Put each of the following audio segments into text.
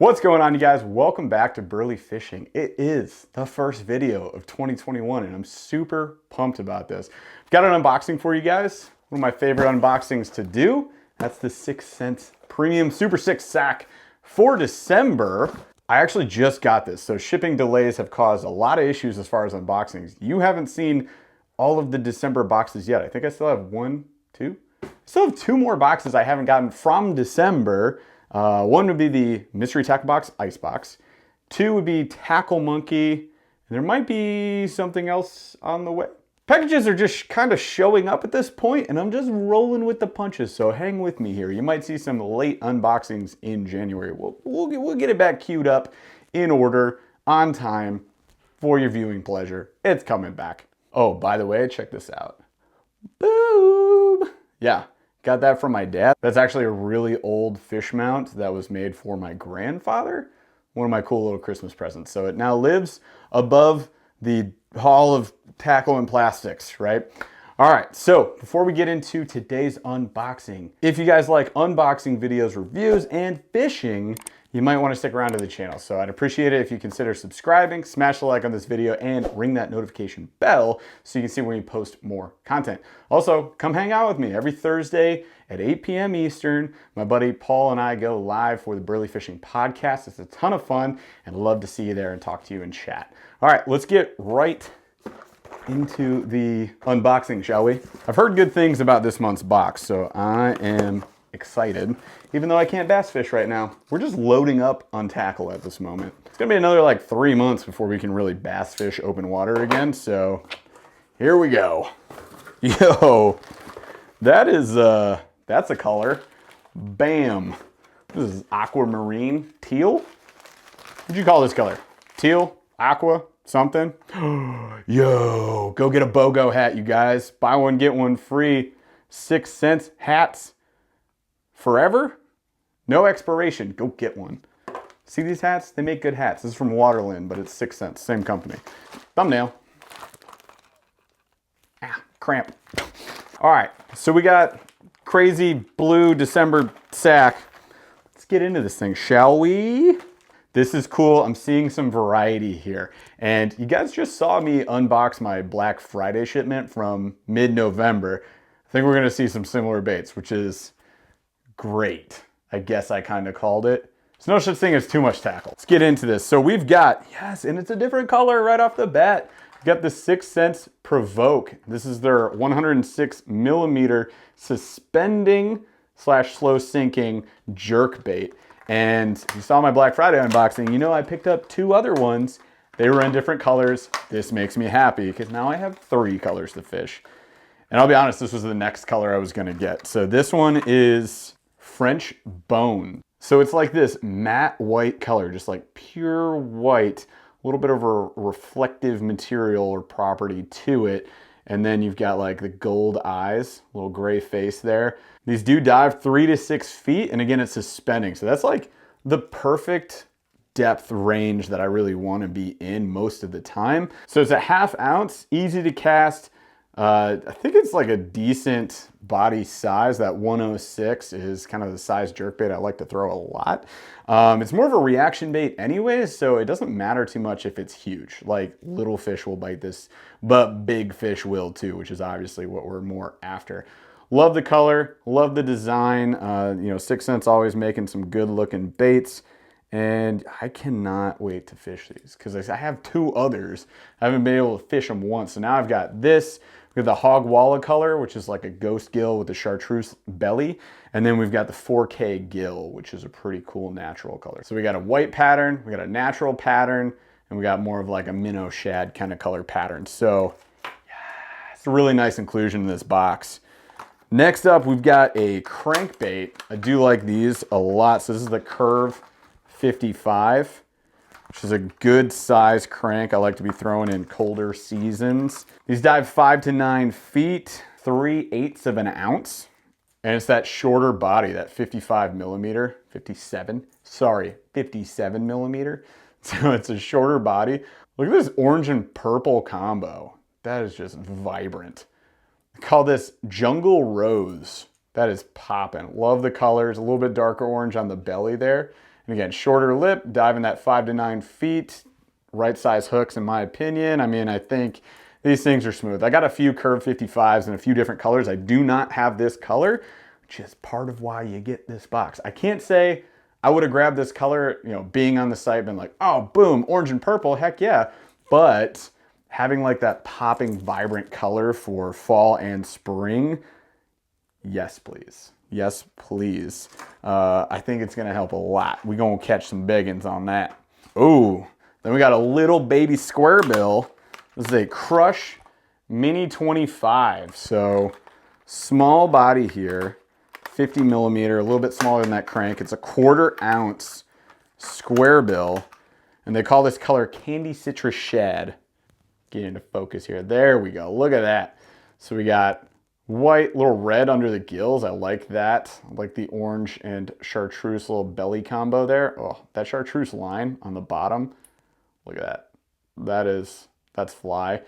What's going on, you guys? Welcome back to BurlyFishing. It is the first video of 2021 and I'm super pumped about this. I've got an unboxing for you guys. One of my favorite unboxings to do. That's the 6 cents premium Super 6 sack for December. I actually just got this, so shipping delays have caused a lot of issues as far as unboxings. You haven't seen all of the December boxes yet. I think I still have I still have two more boxes I haven't gotten from December. One would be the Mystery Tackle Box Ice Box. Two would be Tackle Monkey. And there might be something else on the way. Packages are just kind of showing up at this point, and I'm just rolling with the punches, so hang with me here. You might see some late unboxings in January. We'll get it back queued up in order, on time, for your viewing pleasure. It's coming back. Oh, by the way, check this out. Boom! Yeah. Got that from my dad. That's actually a really old fish mount that was made for my grandfather. One of my cool little Christmas presents. So it now lives above the Hall of Tackle and Plastics, right? All right, so before we get into today's unboxing, if you guys like unboxing videos, reviews, and fishing, you might want to stick around to the channel. So I'd appreciate it if you consider subscribing, smash the like on this video, and ring that notification bell so you can see when we post more content. Also, come hang out with me every Thursday at 8 p.m. Eastern. My buddy Paul and I go live for the BurlyFishing podcast. It's a ton of fun, and I'd love to see you there and talk to you and chat. All right, let's get right into the unboxing, shall we? I've heard good things about this month's box, so I am excited. Even though I can't bass fish right now, we're just loading up on tackle at this moment. It's gonna be another like 3 months before we can really bass fish open water again, so here we go. Yo, that's a color. Bam. This is aquamarine, teal? What'd you call this color? Teal, aqua, something? Yo, go get a BOGO hat, you guys. Buy one, get one free. 6 cents hats. Forever? No expiration. Go get one. See these hats? They make good hats. This is from Waterland, but it's 6 cents. Same company. Thumbnail. Ah, cramp. All right, so we got crazy blue December sack. Let's get into this thing, shall we? This is cool. I'm seeing some variety here. And you guys just saw me unbox my Black Friday shipment from mid-November. I think we're gonna see some similar baits, which is great. I guess I kind of called it. There's no such thing as too much tackle. Let's get into this. So we've got, yes, and it's a different color right off the bat. We've got the 6 cents Provoke. This is their 106 millimeter suspending / slow sinking jerkbait. And if you saw my Black Friday unboxing, you know I picked up 2 other ones. They were in different colors. This makes me happy because now I have 3 colors to fish. And I'll be honest, this was the next color I was gonna get. So this one is French Bone. So it's like this matte white color, just like pure white, a little bit of a reflective material or property to it. And then you've got like the gold eyes, little gray face there. These do dive 3 to 6 feet. And again, it's suspending. So that's like the perfect depth range that I really want to be in most of the time. So it's a 1/2 ounce, easy to cast. I think it's like a decent body size. That 106 is kind of the size jerkbait I like to throw a lot. It's more of a reaction bait anyways, so it doesn't matter too much if it's huge. Like little fish will bite this, but big fish will too, which is obviously what we're more after. Love the color, love the design. 6 cents always making some good looking baits. And I cannot wait to fish these because I have 2 others. I haven't been able to fish them once. So now I've got this. We've got the Hog Walla color, which is like a ghost gill with a chartreuse belly. And then we've got the 4K gill, which is a pretty cool natural color. So we got a white pattern, we got a natural pattern, and we got more of like a minnow shad kind of color pattern. So yeah, it's a really nice inclusion in this box. Next up, we've got a crankbait. I do like these a lot. So this is the Curve 55, which is a good size crank I like to be throwing in colder seasons. These dive 5 to 9 feet, 3/8 of an ounce. And it's that shorter body, that 57 millimeter. So it's a shorter body. Look at this orange and purple combo. That is just vibrant. I call this Jungle Rose. That is popping. Love the colors, a little bit darker orange on the belly there. And again, shorter lip, diving that 5 to 9 feet, right size hooks in my opinion. I mean, I think these things are smooth. I got a few curved 55s in a few different colors. I do not have this color, which is part of why you get this box. I can't say I would have grabbed this color, you know, being on the site, been like, oh, boom, orange and purple, heck yeah. But having like that popping, vibrant color for fall and spring, yes, please. Yes, please. I think it's gonna help a lot. We're gonna catch some biggins on that. Ooh, then we got a little baby Squarebill. This is a Crush Mini 25. So small body here, 50 millimeter, a little bit smaller than that crank. It's a 1/4 ounce Squarebill, and they call this color Candy Citrus Shad. Get into focus here. There we go. Look at that. So we got white, little red under the gills. I like that. I like the orange and chartreuse little belly combo there. Oh, that chartreuse line on the bottom. Look at that. That's fly. And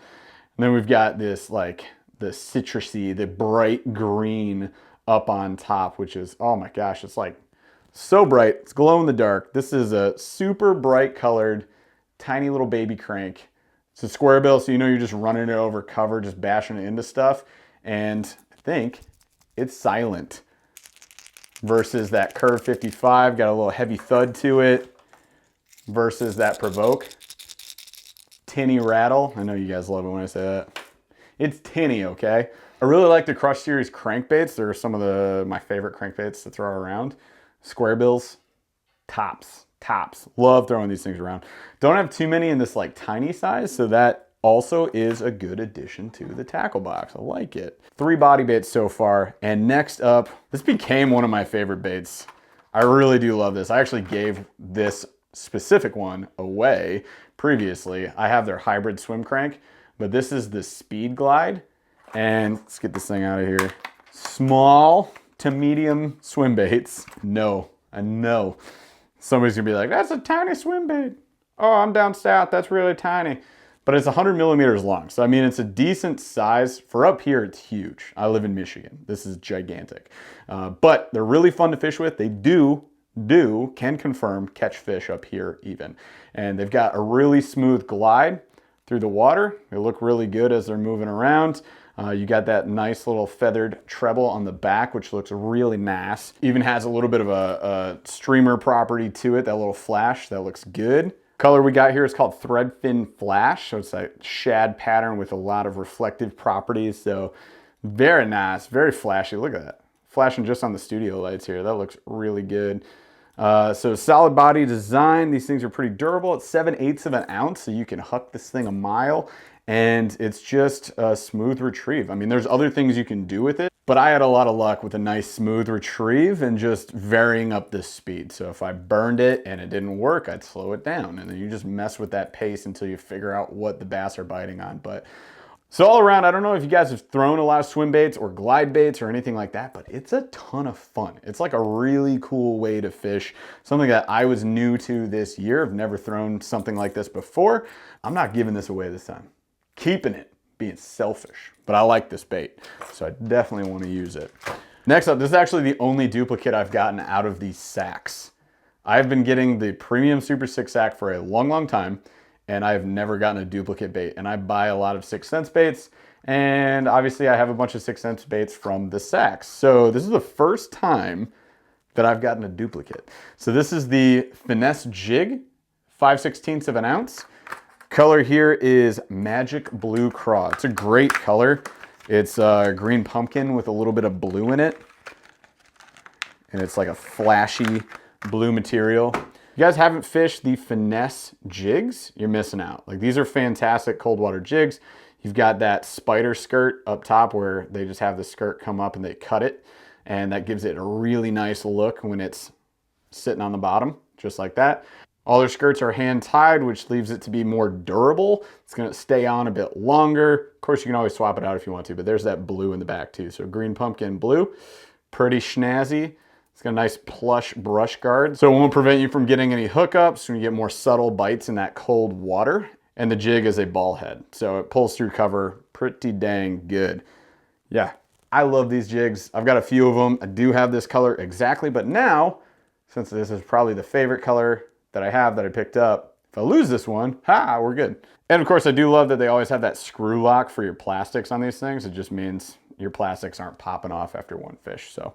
then we've got this like the citrusy, the bright green up on top, which is, oh my gosh, it's like so bright. It's glow in the dark. This is a super bright colored, tiny little baby crank. It's a Squarebill, so you know you're just running it over cover, just bashing it into stuff. And I think it's silent versus that curve 55, got a little heavy thud to it, versus that Provoke. Tinny rattle. I know you guys love it when I say that. It's tinny, okay? I really like the Crush series crankbaits. They're some of my favorite crankbaits to throw around. Squarebills, tops. Love throwing these things around. Don't have too many in this like tiny size, so that also is a good addition to the tackle box. I like it. 3 body baits so far. And next up, this became one of my favorite baits. I really do love this. I actually gave this specific one away previously. I have their hybrid swim crank, but this is the Speed Glide. And let's get this thing out of here. Small to medium swim baits. No, I know. Somebody's gonna be like, that's a tiny swim bait. Oh, I'm down south, that's really tiny. But it's 100 millimeters long. So I mean, it's a decent size. For up here, it's huge. I live in Michigan. This is gigantic. But they're really fun to fish with. They can confirm catch fish up here even. And they've got a really smooth glide through the water. They look really good as they're moving around. You got that nice little feathered treble on the back, which looks really nice. Even has a little bit of a streamer property to it, that little flash, that looks good. Color we got here is called Threadfin Flash. So it's a shad pattern with a lot of reflective properties. So very nice, very flashy. Look at that. Flashing just on the studio lights here. That looks really good. So solid body design. These things are pretty durable. It's 7/8 of an ounce, so you can huck this thing a mile. And it's just a smooth retrieve. I mean, there's other things you can do with it, but I had a lot of luck with a nice smooth retrieve and just varying up the speed. So if I burned it and it didn't work, I'd slow it down. And then you just mess with that pace until you figure out what the bass are biting on. But so all around, I don't know if you guys have thrown a lot of swim baits or glide baits or anything like that, but it's a ton of fun. It's like a really cool way to fish. Something that I was new to this year. I've never thrown something like this before. I'm not giving this away this time. Keeping it, being selfish, but I like this bait, so I definitely want to use it. Next up, this is actually the only duplicate I've gotten out of these sacks. I've been getting the premium Super 6 sack for a long time, and I've never gotten a duplicate bait. And I buy a lot of 6 cents baits, and obviously I have a bunch of 6 cents baits from the sacks. So this is the first time that I've gotten a duplicate. So this is the Finesse Jig, 5/16 of an ounce. Color here is Magic Blue Craw. It's a great color. It's green pumpkin with a little bit of blue in it. And it's like a flashy blue material. If you guys haven't fished the Finesse jigs, you're missing out. Like, these are fantastic cold water jigs. You've got that spider skirt up top where they just have the skirt come up and they cut it. And that gives it a really nice look when it's sitting on the bottom, just like that. All their skirts are hand tied, which leaves it to be more durable. It's gonna stay on a bit longer. Of course, you can always swap it out if you want to, but there's that blue in the back too. So green pumpkin blue, pretty snazzy. It's got a nice plush brush guard. So it won't prevent you from getting any hookups when you get more subtle bites in that cold water. And the jig is a ball head. So it pulls through cover pretty dang good. Yeah, I love these jigs. I've got a few of them. I do have this color exactly, but now since this is probably the favorite color that I have that I picked up. If I lose this one, we're good. And of course, I do love that they always have that screw lock for your plastics on these things. It just means your plastics aren't popping off after one fish. So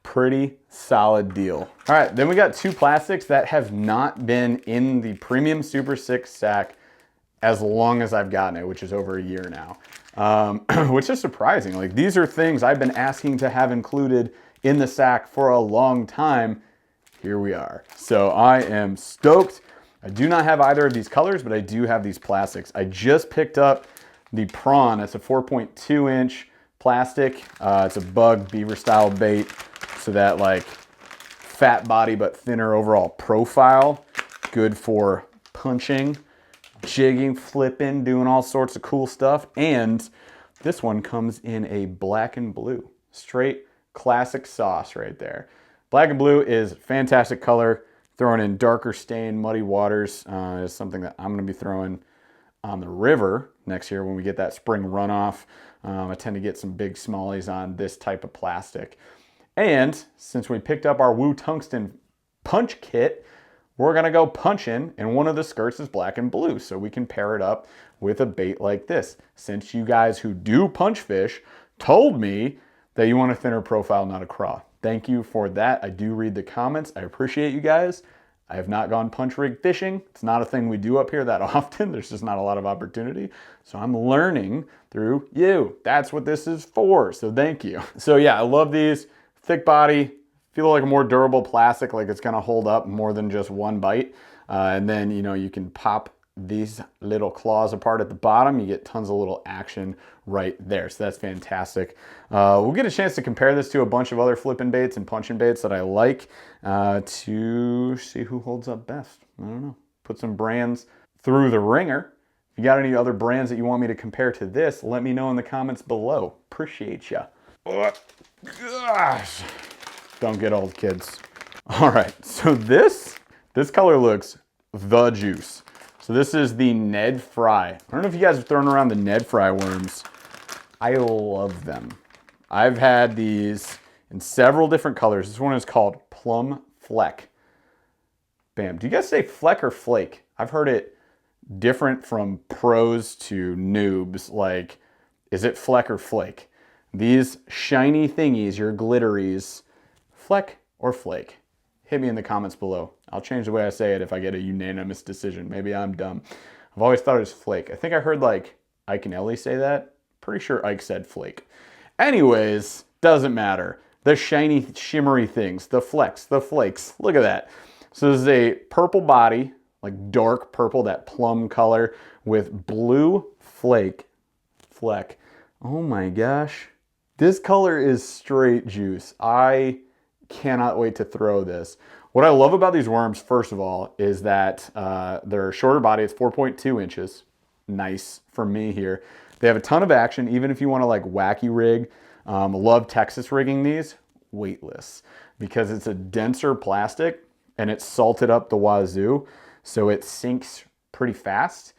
pretty solid deal. All right, then we got two plastics that have not been in the Premium Super 6 sack as long as I've gotten it, which is over a year now, which is surprising. Like, these are things I've been asking to have included in the sack for a long time. Here we are. So I am stoked. I do not have either of these colors, but I do have these plastics. I just picked up the Prawn. It's a 4.2 inch plastic. It's a bug beaver style bait. So that like fat body, but thinner overall profile. Good for punching, jigging, flipping, doing all sorts of cool stuff. And this one comes in a black and blue, straight classic sauce right there. Black and blue is fantastic color. Throwing in darker stain, muddy waters is something that I'm going to be throwing on the river next year when we get that spring runoff. I tend to get some big smallies on this type of plastic. And since we picked up our Woo Tungsten punch kit, we're going to go punching, and one of the skirts is black and blue, so we can pair it up with a bait like this. Since you guys who do punch fish told me that you want a thinner profile, not a craw. Thank you for that. I do read the comments. I appreciate you guys. I have not gone punch rig fishing. It's not a thing we do up here that often. There's just not a lot of opportunity. So I'm learning through you. That's what this is for. So thank you. So yeah, I love these. Thick body, feel like a more durable plastic, like it's gonna hold up more than just one bite. And then, you know, you can pop these little claws apart at the bottom. You get tons of little action right there. So that's fantastic. We'll get a chance to compare this to a bunch of other flipping baits and punching baits that I like to see who holds up best. I don't know. Put some brands through the ringer. If you got any other brands that you want me to compare to this, let me know in the comments below. Appreciate ya. Gosh. Don't get old, kids. All right, so this color looks the juice. So this is the Ned Fry. I don't know if you guys have thrown around the Ned Fry worms. I love them. I've had these in several different colors. This one is called Plum Fleck. Bam. Do you guys say fleck or flake? I've heard it different from pros to noobs. Like, is it fleck or flake? These shiny thingies, your glitteries, fleck or flake? Hit me in the comments below. I'll change the way I say it if I get a unanimous decision. Maybe I'm dumb. I've always thought it was flake. I think I heard like Ike and Ellie say that. Pretty sure Ike said flake. Anyways, doesn't matter. The shiny, shimmery things, the flecks, the flakes. Look at that. So this is a purple body, like dark purple, that plum color with blue fleck. Oh my gosh. This color is straight juice. I cannot wait to throw this. What I love about these worms, first of all, is that they're a shorter body. It's 4.2 inches. Nice for me here. They have a ton of action, even if you want to like wacky rig. Love Texas rigging these, weightless, because it's a denser plastic and it's salted up the wazoo, so it sinks pretty fast,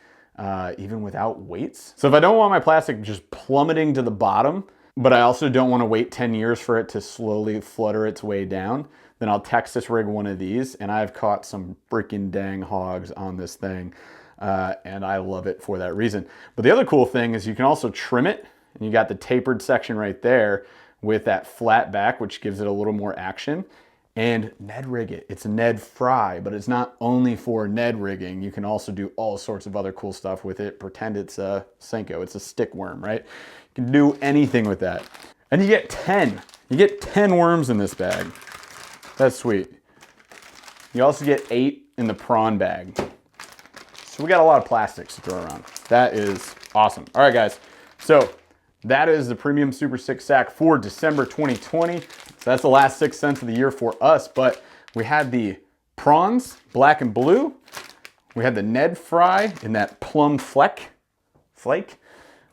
even without weights. So if I don't want my plastic just plummeting to the bottom, but I also don't want to wait 10 years for it to slowly flutter its way down, then I'll Texas rig one of these, and I've caught some freaking dang hogs on this thing, and I love it for that reason. But the other cool thing is you can also trim it, and you got the tapered section right there with that flat back, which gives it a little more action, and Ned rig it. It's a Ned Fry, but it's not only for Ned rigging. You can also do all sorts of other cool stuff with it. Pretend it's a Senko, it's a stick worm, right? You can do anything with that. And you get 10. You get 10 worms in this bag. That's sweet. You also get 8 in the prawn bag. So we got a lot of plastics to throw around. That is awesome. All right, guys. So that is the Premium Super 6 sack for December 2020. So that's the last 6 cents of the year for us. But we had the prawns, black and blue. We had the Ned Fry in that plum flake.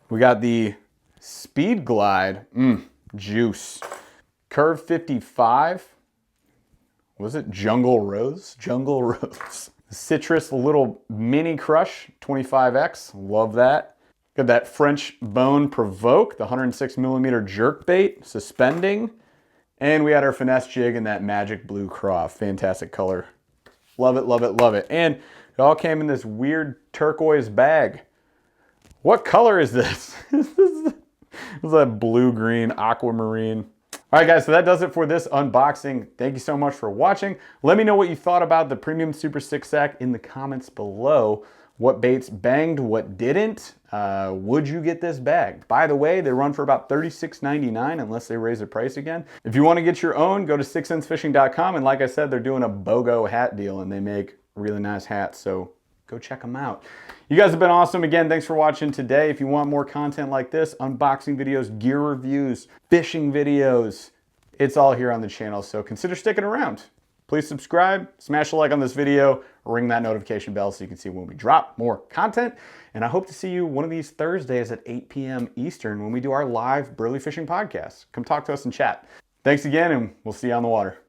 We got the Speed Glide, juice. Curve 55. Was it Jungle Rose? Jungle Rose. Citrus Little Mini Crush 25X. Love that. Got that French Bone Provoke, the 106 millimeter jerk bait, suspending. And we had our Finesse Jig in that magic blue craw. Fantastic color. Love it, love it, love it. And it all came in this weird turquoise bag. What color is this? This is that blue-green, aquamarine. All right, guys, so that does it for this unboxing. Thank you so much for watching. Let me know what you thought about the Premium Super 6 Sack in the comments below. What baits banged, what didn't? Would you get this bag? By the way, they run for about $36.99 unless they raise the price again. If you want to get your own, go to sixcensfishing.com. And like I said, they're doing a BOGO hat deal and they make really nice hats. So go check them out. You guys have been awesome. Again, thanks for watching today. If you want more content like this, unboxing videos, gear reviews, fishing videos, it's all here on the channel. So consider sticking around. Please subscribe, smash a like on this video, ring that notification bell so you can see when we drop more content. And I hope to see you one of these Thursdays at 8 p.m. Eastern when we do our live Burly Fishing podcast. Come talk to us and chat. Thanks again, and we'll see you on the water.